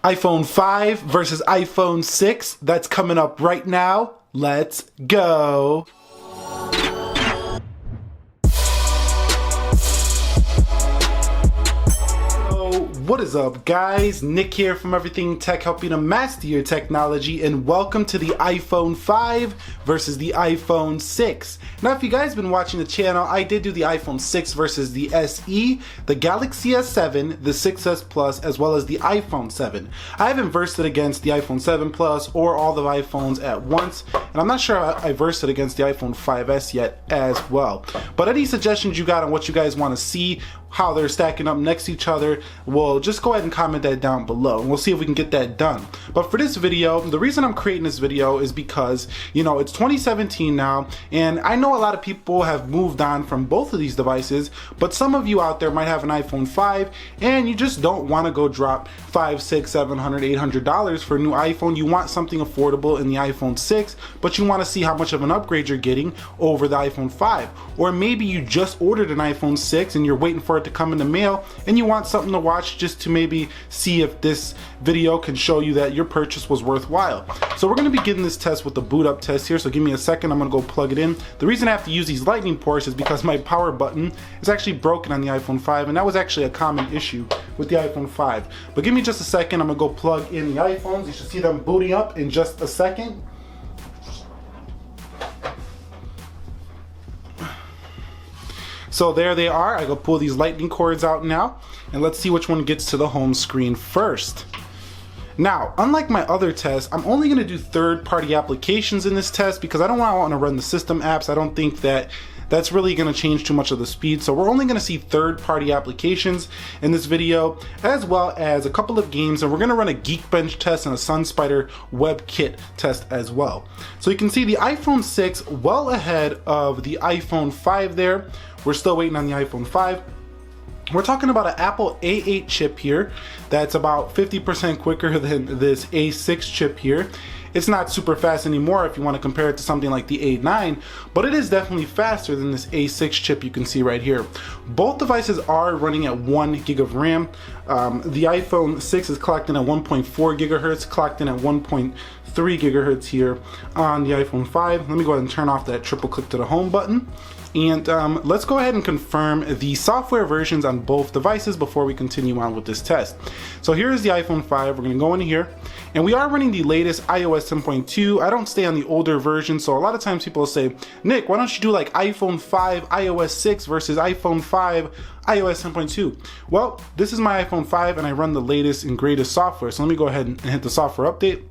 iPhone 5 versus iPhone 6. That's coming up right now. Let's go. What is up, guys? Nick here from Everything Tech, helping to master your technology, and welcome to the iPhone 5 versus the iPhone 6. Now, if you guys have been watching the channel, I did do the iPhone 6 versus the SE, the Galaxy S7, the 6S Plus, as well as the iPhone 7. I haven't versed it against the iPhone 7 Plus or all the iPhones at once, and I'm not sure I versed it against the iPhone 5S yet as well. But any suggestions you got on what you guys want to see, how they're stacking up next to each other, well, just go ahead and comment that down below and we'll see if we can get that done. But for this video, the reason I'm creating this video is because, you know, it's 2017 now, and I know a lot of people have moved on from both of these devices, but some of you out there might have an iPhone 5 and you just don't want to go drop $500, $600, $700, $800 for a new iPhone. You want something affordable in the iPhone 6, but you want to see how much of an upgrade you're getting over the iPhone 5. Or maybe you just ordered an iPhone 6 and you're waiting for it to come in the mail and you want something to watch just to maybe see if this video can show you that your purchase was worthwhile. So we're going to be getting this test with the boot up test here, so give me a second. I'm going to go plug it in. The reason I have to use these lightning ports is because my power button is actually broken on the iPhone 5, and that was actually a common issue with the iPhone 5. But give me just a second. I'm going to go plug in the iPhones. You should see them booting up in just a second. So there they are. I go pull these lightning cords out now, and let's see which one gets to the home screen first. Now, unlike my other tests, I'm only going to do third-party applications in this test because I don't want to run the system apps. I don't think that that's really going to change too much of the speed. So we're only going to see third-party applications in this video, as well as a couple of games, and we're going to run a Geekbench test and a SunSpider WebKit test as well. So you can see the iPhone 6 well ahead of the iPhone 5 there. We're still waiting on the iPhone 5. We're talking about an Apple A8 chip here that's about 50% quicker than this A6 chip here. It's not super fast anymore if you want to compare it to something like the A9, but it is definitely faster than this A6 chip you can see right here. Both devices are running at 1 gig of RAM. The iPhone 6 is clocked in at 1.4 gigahertz, clocked in at 1.3 gigahertz here on the iPhone 5. Let me go ahead and turn off that triple click to the home button. And let's go ahead and confirm the software versions on both devices before we continue on with this test. So here is the iPhone 5. We're going to go in here, and we are running the latest iOS 10.2. I don't stay on the older version, so a lot of times people will say, Nick, why don't you do like iPhone 5 iOS 6 versus iPhone 5 iOS 10.2? Well, this is my iPhone 5 and I run the latest and greatest software. So let me go ahead and hit the software update.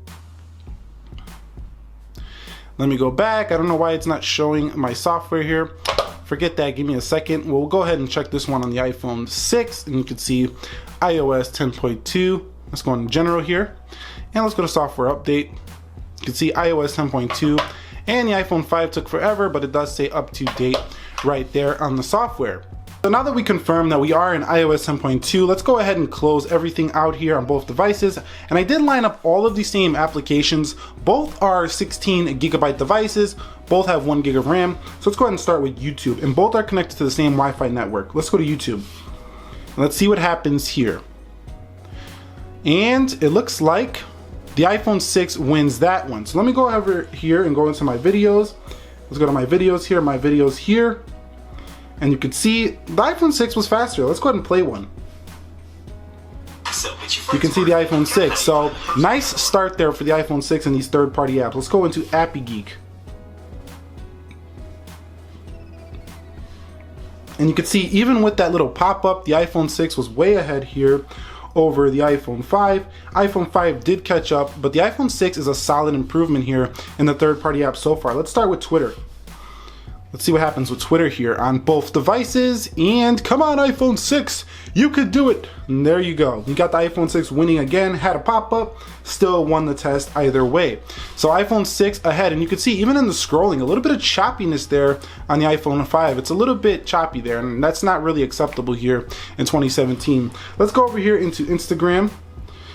Let me go back. I don't know why it's not showing my software here. Forget that, give me a second. We'll go ahead and check this one on the iPhone 6, and you can see iOS 10.2. Let's go into general here, and let's go to software update. You can see iOS 10.2, and the iPhone 5 took forever, but it does say up to date right there on the software. So now that we confirm that we are in iOS 10.2, let's go ahead and close everything out here on both devices. And I did line up all of the same applications. Both are 16 gigabyte devices. Both have 1 gig of RAM. So let's go ahead and start with YouTube. And both are connected to the same Wi-Fi network. Let's go to YouTube. Let's see what happens here. And it looks like the iPhone 6 wins that one. So let me go over here and go into my videos. Let's go to my videos here. And you can see the iPhone 6 was faster. Let's go ahead and play one. You can see the iPhone 6. So nice start there for the iPhone 6 and these third-party apps. Let's go into Appy Geek. And you can see even with that little pop-up, the iPhone 6 was way ahead here over the iPhone 5. iPhone 5 did catch up, but the iPhone 6 is a solid improvement here in the third-party apps so far. Let's start with Twitter. Let's see what happens with Twitter here on both devices, and come on iPhone 6, you could do it. And there you go. You got the iPhone 6 winning again, had a pop-up, still won the test either way. So iPhone 6 ahead, and you can see even in the scrolling, a little bit of choppiness there on the iPhone 5. It's a little bit choppy there, and that's not really acceptable here in 2017. Let's go over here into Instagram.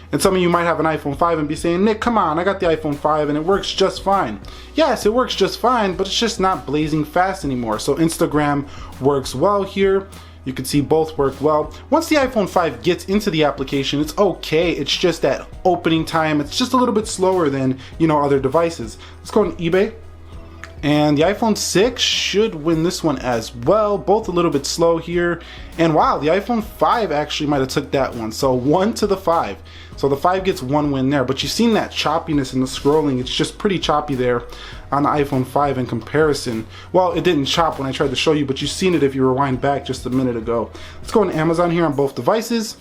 And some of you might have an iPhone 5 and be saying, Nick, come on, I got the iPhone 5 and it works just fine. Yes, it works just fine, but it's just not blazing fast anymore. So Instagram works well here. You can see both work well. Once the iPhone 5 gets into the application, it's okay. It's just that opening time, it's just a little bit slower than, you know, other devices. Let's go on eBay. And the iPhone 6 should win this one as well. Both a little bit slow here. And wow, the iPhone 5 actually might have took that one. So 1 to the 5. So the 5 gets 1 win there. But you've seen that choppiness in the scrolling. It's just pretty choppy there on the iPhone 5 in comparison. Well, it didn't chop when I tried to show you, but you've seen it if you rewind back just a minute ago. Let's go on Amazon here on both devices.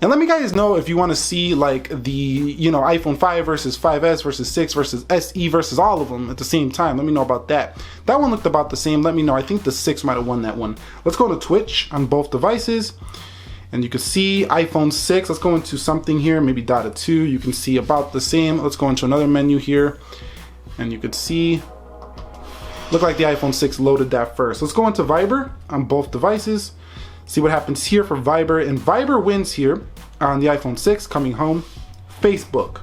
And let me guys know if you want to see like the, you know, iPhone 5 versus 5S versus 6 versus SE versus all of them at the same time. Let me know about that. That one looked about the same. Let me know. I think the 6 might have won that one. Let's go to Twitch on both devices. And you can see iPhone 6. Let's go into something here, maybe Data 2. You can see about the same. Let's go into another menu here. And you can see, look like the iPhone 6 loaded that first. Let's go into Viber on both devices. See what happens here for Viber. And Viber wins here on the iPhone 6 coming home. Facebook.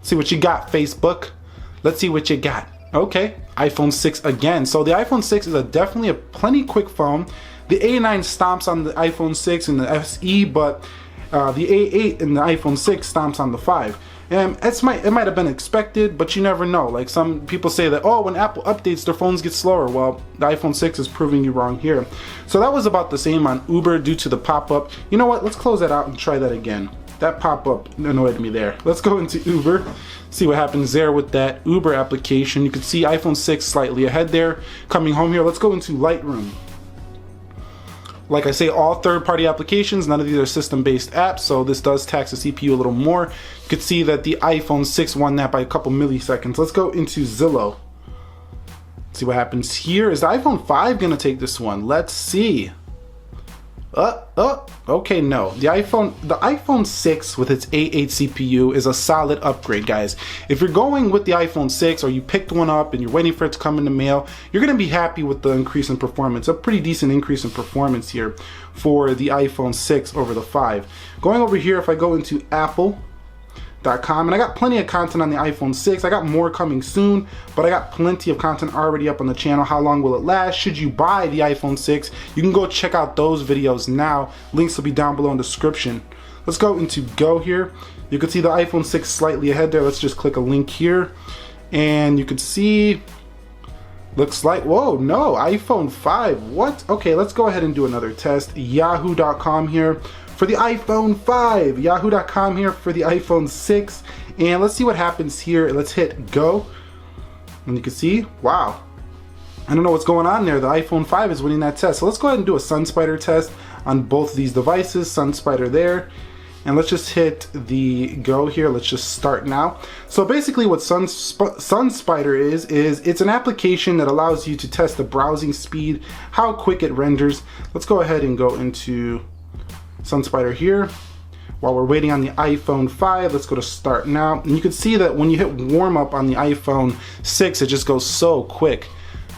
See what you got, Facebook. Let's see what you got. Okay, iPhone 6 again. So the iPhone 6 is definitely a plenty quick phone. The A9 stomps on the iPhone 6 and the SE, but the A8 and the iPhone 6 stomps on the 5. And it might have been expected, but you never know. Like some people say that, oh, when Apple updates, their phones get slower. Well, the iPhone 6 is proving you wrong here. So that was about the same on Uber due to the pop-up. You know what? Let's close that out and try that again. That pop-up annoyed me there. Let's go into Uber, see what happens there with that Uber application. You can see iPhone 6 slightly ahead there. Coming home here, let's go into Lightroom. Like I say, all third-party applications, none of these are system-based apps, so this does tax the CPU a little more. You can see that the iPhone 6 won that by a couple milliseconds. Let's go into Zillow. See what happens here. Is the iPhone 5 gonna take this one? Let's see. Okay, no. The iPhone 6 with its A8 CPU is a solid upgrade, guys. If you're going with the iPhone 6 or you picked one up and you're waiting for it to come in the mail, you're gonna be happy with the increase in performance. A pretty decent increase in performance here for the iPhone 6 over the 5. Going over here, if I go into Apple.com, and I got plenty of content on the iPhone 6. I got more coming soon, but I got plenty of content already up on the channel. How long will it last? Should you buy the iPhone 6? You can go check out those videos now. Links will be down below in the description. Let's go into Go here. You can see the iPhone 6 slightly ahead there. Let's just click a link here. And you can see, looks like, whoa, no, iPhone 5, what? Okay, let's go ahead and do another test. Yahoo.com here for the iPhone 5, Yahoo.com here for the iPhone 6, and let's see what happens here. Let's hit go, and you can see, wow, I don't know what's going on there. The iPhone 5 is winning that test. So let's go ahead and do a SunSpider test on both of these devices. SunSpider there, and let's just hit the go here. Let's just start now. So basically what SunSpider is it's an application that allows you to test the browsing speed, how quick it renders. Let's go ahead and go into SunSpider here. While we're waiting on the iPhone 5, let's go to start now. And you can see that when you hit warm up on the iPhone 6, it just goes so quick.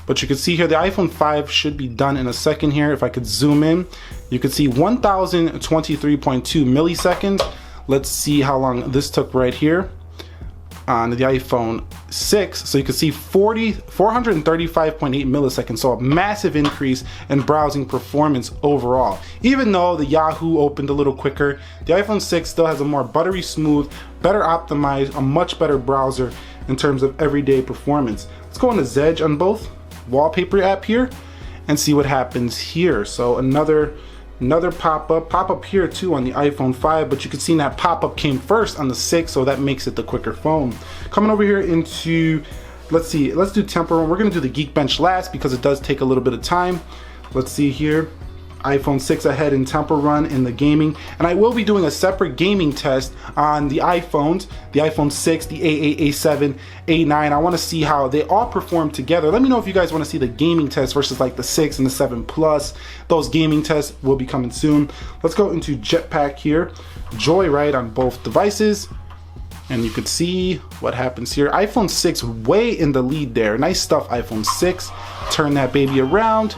But you can see here the iPhone 5 should be done in a second here. If I could zoom in, you can see 1023.2 milliseconds. Let's see how long this took right here on the iPhone 6. So you can see 435.8 milliseconds. So a massive increase in browsing performance overall. Even though the Yahoo opened a little quicker, the iPhone 6 still has a more buttery smooth, better optimized, a much better browser in terms of everyday performance. Let's go into Zedge on both wallpaper app here and see what happens here. So another pop-up here too on the iPhone 5, but you can see that pop-up came first on the 6, so that makes it the quicker phone. Coming over here into, let's do Temple Run. We're gonna do the Geekbench last because it does take a little bit of time. Let's see here, iPhone 6 ahead in Temple Run in the gaming, and I will be doing a separate gaming test on the iPhones, the iPhone 6, the A8, A7, A9. I want to see how they all perform together. Let me know if you guys want to see the gaming test versus like the 6 and the 7 Plus. Those gaming tests will be coming soon. Let's go into Jetpack here, Joyride on both devices, and you can see what happens here. iPhone 6 way in the lead there. Nice stuff, iPhone 6. Turn that baby around.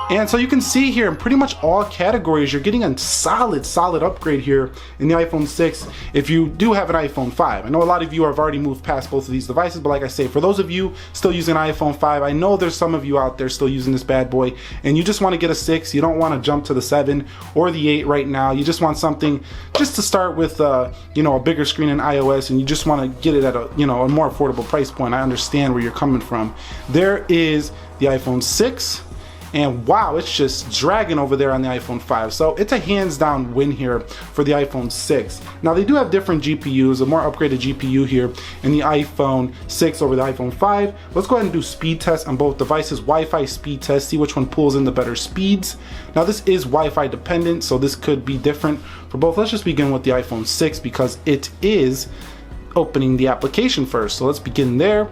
And so you can see here in pretty much all categories, you're getting a solid upgrade here in the iPhone 6 if you do have an iPhone 5. I know a lot of you have already moved past both of these devices, but like I say, for those of you still using an iPhone 5, I know there's some of you out there still using this bad boy, and you just want to get a 6. You don't want to jump to the 7 or the 8 right now. You just want something just to start with, you know, a bigger screen in iOS, and you just want to get it at a, you know, a more affordable price point. I understand where you're coming from. There is the iPhone 6. And wow, it's just dragging over there on the iPhone 5. So it's a hands down win here for the iPhone 6. Now they do have different GPUs, a more upgraded GPU here in the iPhone 6 over the iPhone 5. Let's go ahead and do speed tests on both devices, Wi-Fi speed test, see which one pulls in the better speeds. Now this is Wi-Fi dependent, so this could be different for both. Let's just begin with the iPhone 6 because it is opening the application first. So let's begin there.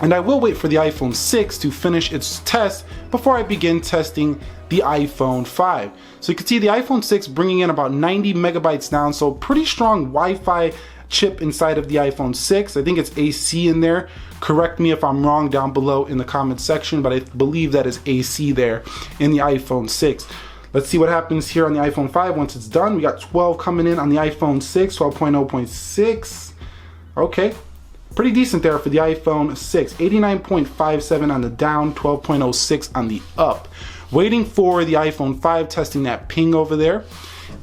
And I will wait for the iPhone 6 to finish its test before I begin testing the iPhone 5. So you can see the iPhone 6 bringing in about 90 megabytes down, so pretty strong Wi-Fi chip inside of the iPhone 6. I think it's AC in there. Correct me if I'm wrong down below in the comments section, but I believe that is AC there in the iPhone 6. Let's see what happens here on the iPhone 5 once it's done. We got 12 coming in on the iPhone 6, 12.0.6. Okay. Pretty decent there for the iPhone 6. 89.57 on the down, 12.06 on the up. Waiting for the iPhone 5, testing that ping over there.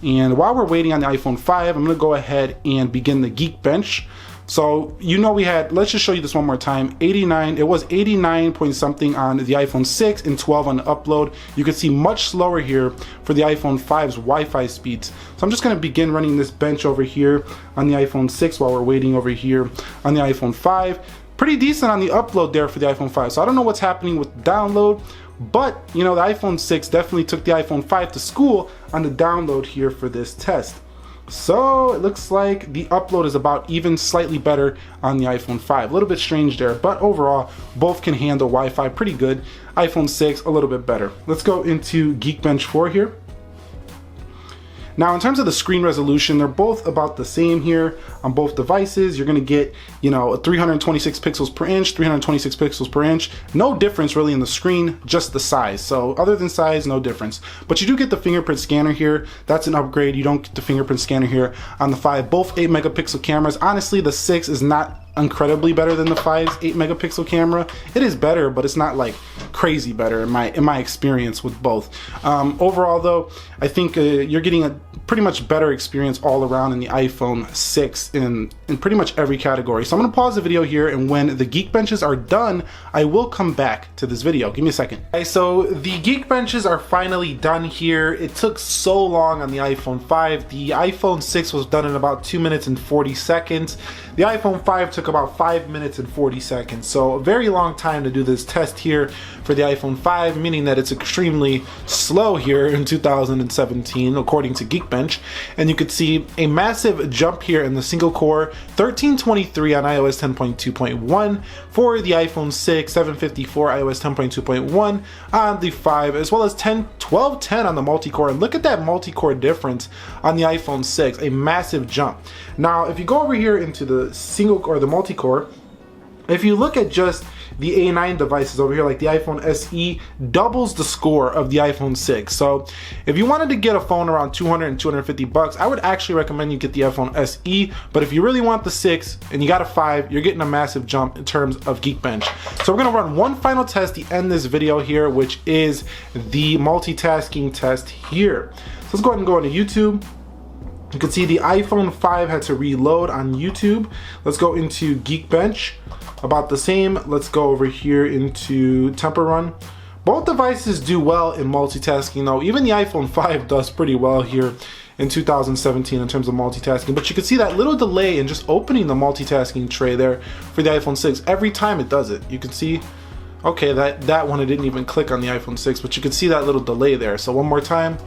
And while we're waiting on the iPhone 5, I'm gonna go ahead and begin the Geekbench. So you know we had, let's just show you this one more time, 89, it was 89 point something on the iPhone 6 and 12 on the upload. You can see much slower here for the iPhone 5's Wi-Fi speeds. So I'm just gonna begin running this bench over here on the iPhone 6 while we're waiting over here on the iPhone 5. Pretty decent on the upload there for the iPhone 5. So I don't know what's happening with download, but you know, the iPhone 6 definitely took the iPhone 5 to school on the download here for this test. So it looks like the upload is about even, slightly better on the iPhone 5. A little bit strange there, but overall, both can handle Wi-Fi pretty good. iPhone 6, a little bit better. Let's go into Geekbench 4 here. Now in terms of the screen resolution, they're both about the same here on both devices. You're gonna get, you know, 326 pixels per inch, 326 pixels per inch. No difference really in the screen, just the size. So other than size, no difference. But you do get the fingerprint scanner here. That's an upgrade. You don't get the fingerprint scanner here on the 5. Both 8 megapixel cameras. Honestly, the 6 is not incredibly better than the 5's 8 megapixel camera. It is better, but it's not like crazy better in my experience with both. Overall though, I think you're getting a pretty much better experience all around in the iPhone 6 in pretty much every category. So I'm gonna pause the video here, and when the Geekbenches are done, I will come back to this video. Give me a second. Okay, so the Geekbenches are finally done here. It took so long on the iPhone 5. The iPhone 6 was done in about 2 minutes and 40 seconds. The iPhone 5 took about 5 minutes and 40 seconds. So a very long time to do this test here for the iPhone 5, meaning that it's extremely slow here in 2017, according to Geekbench. And you could see a massive jump here in the single core, 1323 on iOS 10.2.1 for the iPhone 6, 754 iOS 10.2.1 on the 5, as well as 1210 on the multi-core. And look at that multi-core difference on the iPhone 6, a massive jump. Now, if you go over here into the single or the multi-core, if you look at just the A9 devices over here, like the iPhone SE, doubles the score of the iPhone 6. So if you wanted to get a phone around 200 and 250 bucks, I would actually recommend you get the iPhone SE. But if you really want the 6 and you got a 5, you're getting a massive jump in terms of Geekbench. So we're gonna run one final test to end this video here, which is the multitasking test here. So let's go ahead and go into YouTube. You can see the iPhone 5 had to reload on YouTube. Let's go into Geekbench. About the same. Let's go over here into Temper Run. Both devices do well in multitasking though. Even the iPhone 5 does pretty well here in 2017 in terms of multitasking. But you can see that little delay in just opening the multitasking tray there for the iPhone 6. Every time it does it. You can see, okay, that one it didn't even click on the iPhone 6, but you can see that little delay there. So one more time.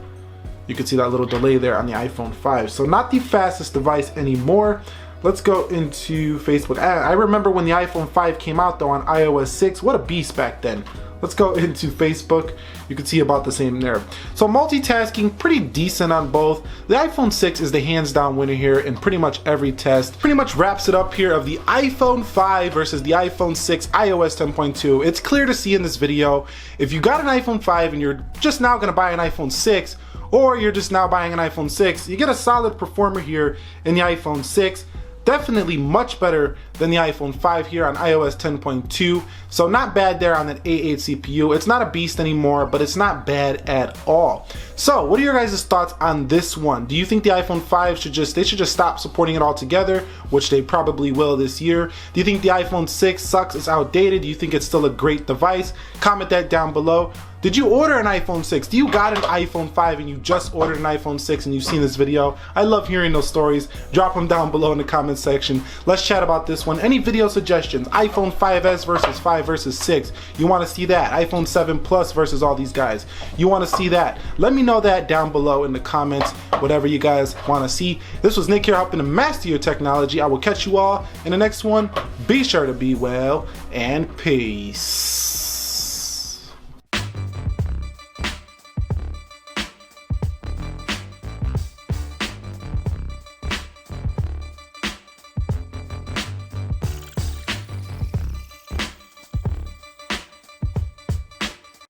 You can see that little delay there on the iPhone 5. So not the fastest device anymore. Let's go into Facebook. I remember when the iPhone 5 came out though on iOS 6. What a beast back then. Let's go into Facebook. You can see about the same there. So multitasking, pretty decent on both. The iPhone 6 is the hands down winner here in pretty much every test. Pretty much wraps it up here of the iPhone 5 versus the iPhone 6 iOS 10.2. It's clear to see in this video, if you got an iPhone 5 and you're just now gonna buy an iPhone 6, or you're just now buying an iPhone 6, you get a solid performer here in the iPhone 6. Definitely much better than the iPhone 5 here on iOS 10.2. So not bad there on that A8 CPU. It's not a beast anymore, but it's not bad at all. So what are your guys' thoughts on this one? Do you think the iPhone 5 should just stop supporting it altogether, which they probably will this year? Do you think the iPhone 6 sucks, it's outdated? Do you think it's still a great device? Comment that down below. Did you order an iPhone 6? Do you got an iPhone 5 and you just ordered an iPhone 6 and you've seen this video? I love hearing those stories. Drop them down below in the comment section. Let's chat about this one. Any video suggestions? iPhone 5S versus 5 versus 6. You want to see that? iPhone 7 Plus versus all these guys. You want to see that? Let me know that down below in the comments. Whatever you guys want to see. This was Nick here helping to master your technology. I will catch you all in the next one. Be sure to be well and peace.